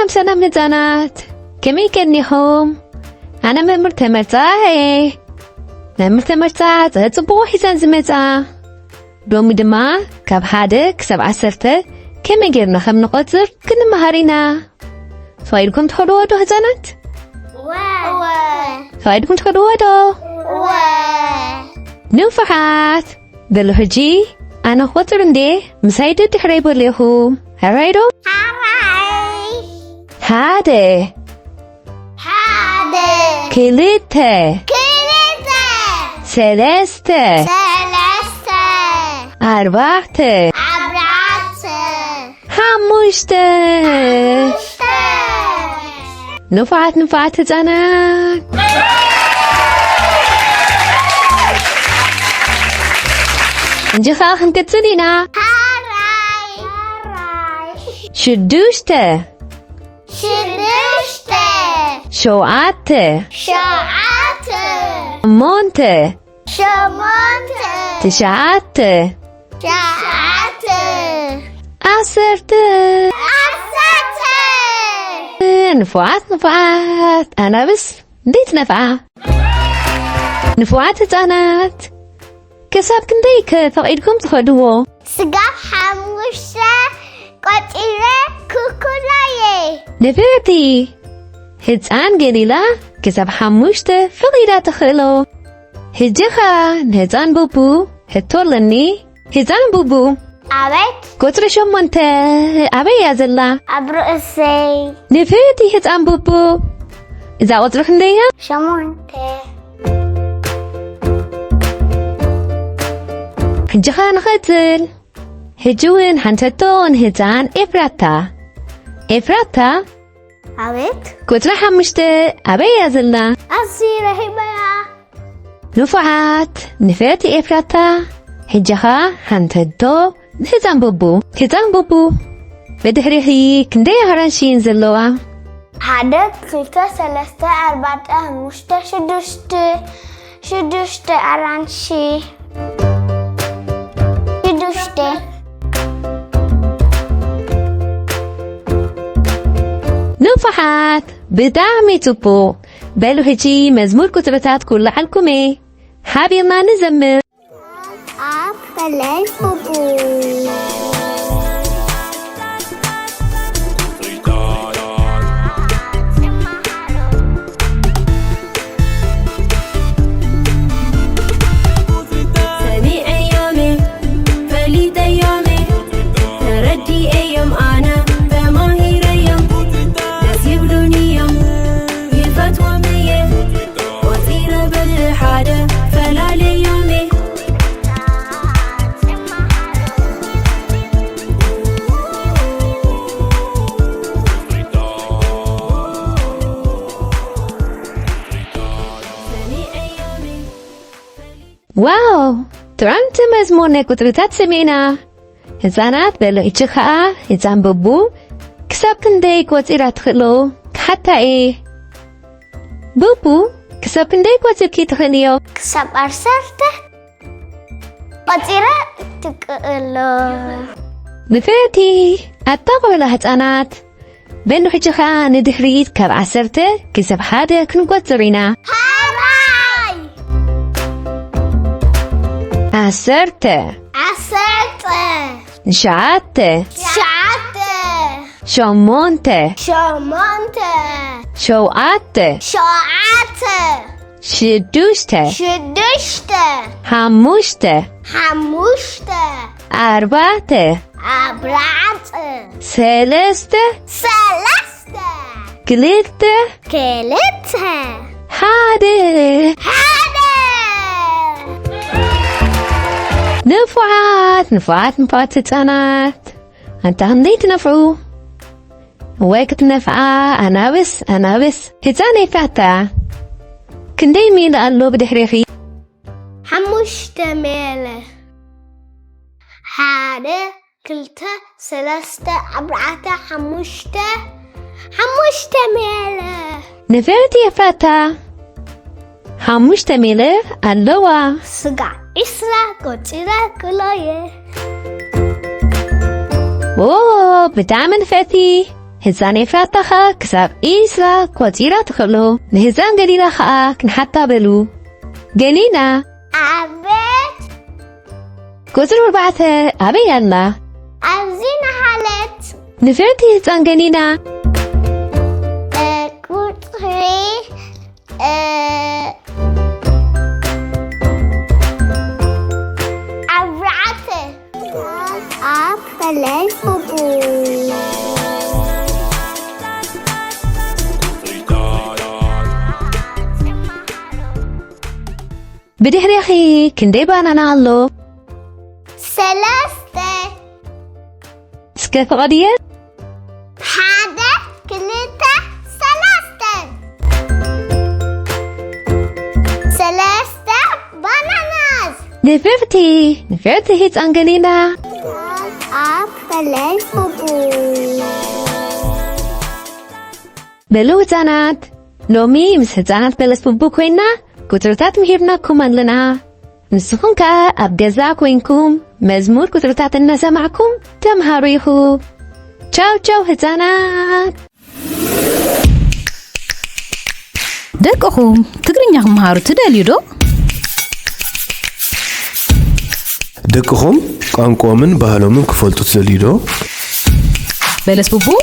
سلام هزانات كمي كنيهم أنا ممرت مرتاحة ممرت مرتاحة هتصبو حسان زمتا دومي دما كاب حادك 7 كمي جرنا خم نقطر كنا مهارينا فايدكم تخلوا هدو هزانات فايدكم تخلوا هدو نوفحات بالهجي أنا خطر ندي مسايدة تحريبو ليهم هرايدو هاده كليته سلسته أربعته حموشته نفعت هزانات نجي خاخن كتسلينا شدوشته شوعته مونته تشعته عصرته نفعت أنا بس ديت نفعة نفعت هزانات كسب كنديك فقيدكم تخدوه سقف حموشة قطيرة كوكولاي نفرتي هزان قليلة كسب حموشته فقيدة تخلو هجخا هزان بوبو هتولني هزان بوبو أبيت كتر شمونته أبي يازلا أبرؤسي نفرتي هزان بوبو إذا أطرح نديها شمونته هجخا نختل هجوين حنتتون هزان إفراتا أبيت كتر حموشته أبي يازلا أصير هبايا نفعت نفرتي إفراتا هجخا حنتتو هزان بوبو بدهري كندي هرانشين زلوا هذا 3 3 4 5 6 أرانشي 6 نفحات بدعمي تبو بلو هجي مزمور كتبتات كل حالكمي حابي الله نزمر أفلي بوبو واو ترانت مزمور كترتات سمينا هزانات بلو إتشخاء هزان بوبو كساب كنديك وزيرات خلو حتى إيه بوبو كساب كنديك وزيركي تخليو كساب أرسلته وزيرة تقلو نفرتي أتطغر لهزانات بلو إتشخاء ندهريت كاب عسرته كساب حادة كنقوت زرينا عسرته شعته شمونته شوعته شدوشته حموشته أربعته سلسته كليته حاده نفعت هزانات أنت هنديت نفعو وقت نفعه أنا بس هزاني فاتا كندي مين قالو بدحريخي حموشته ميله حادة كلتا سلاسته أربعة حموشته ميله نفرتي إفراتا حموشته ميله اللوا سقع إسرا قطيرة كلاية أوه بتعم نفرتي هزان إفراتا خا كساب إسرا قطيرة تخلو نهزان قليلة خا كنحطا بلو قلينا عبيت كسر أربعة أبي يلا عزينا حالت نفرتي هزان قلينا كوتري أربعة أبلي بوبو بدي أخي كندي بانانا الله سلاسته سكت غدية حادة كلتا سلاسته باناناز نفرتي هزان قلينا أبلي بوبو بلو هزانات لومي مس هزانات بلس بوبو كوينا كترتات مهيرنا كمان لنا نسخن كا أبجزا كوينكم مزمور كترتات الناس معكم تمهاريخو تشاو هزانات دقهم تقرين ياهم هارو تداليدو دقهم قانقومن بهالومن كفلتو تداليدو بلس بوبو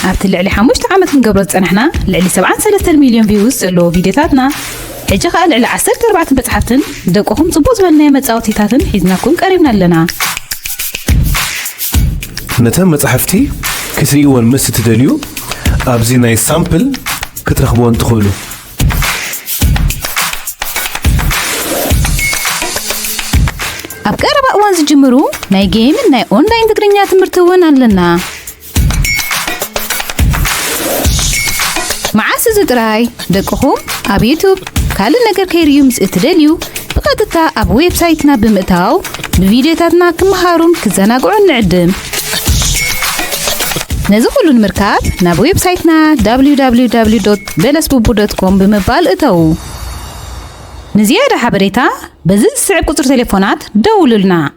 عبت اللي علي حموشت عامت نقبرت أنحنا اللي 73 مليون فيوز اللو فيديوتاتنا حجة قال على 14 بتحفتن دقهم صبوز بالنا متصاوتيتاتن حيزناكم قريبنا لنا نتم مصحفتي كتريون مس تدليو ابزي ناي سامبل كترخبون تخولو أبقى ربع وانز جمرو ناي جيم ناي أونلاين تقرينيات مرتون لنا مع سزدراي دقهم أب يوتيوب كل نجار كيريو مس اتدليو بقدرتا أب ويب سايتنا بمتاو بفيديوهاتنا كمهارون كزناقعون نعدم نزخلو المركات ناب ويب سايتنا www.belasbubu.com بمبال اتاو نزيادة حبريتا بزز سعب قطر تليفونات دولو لنا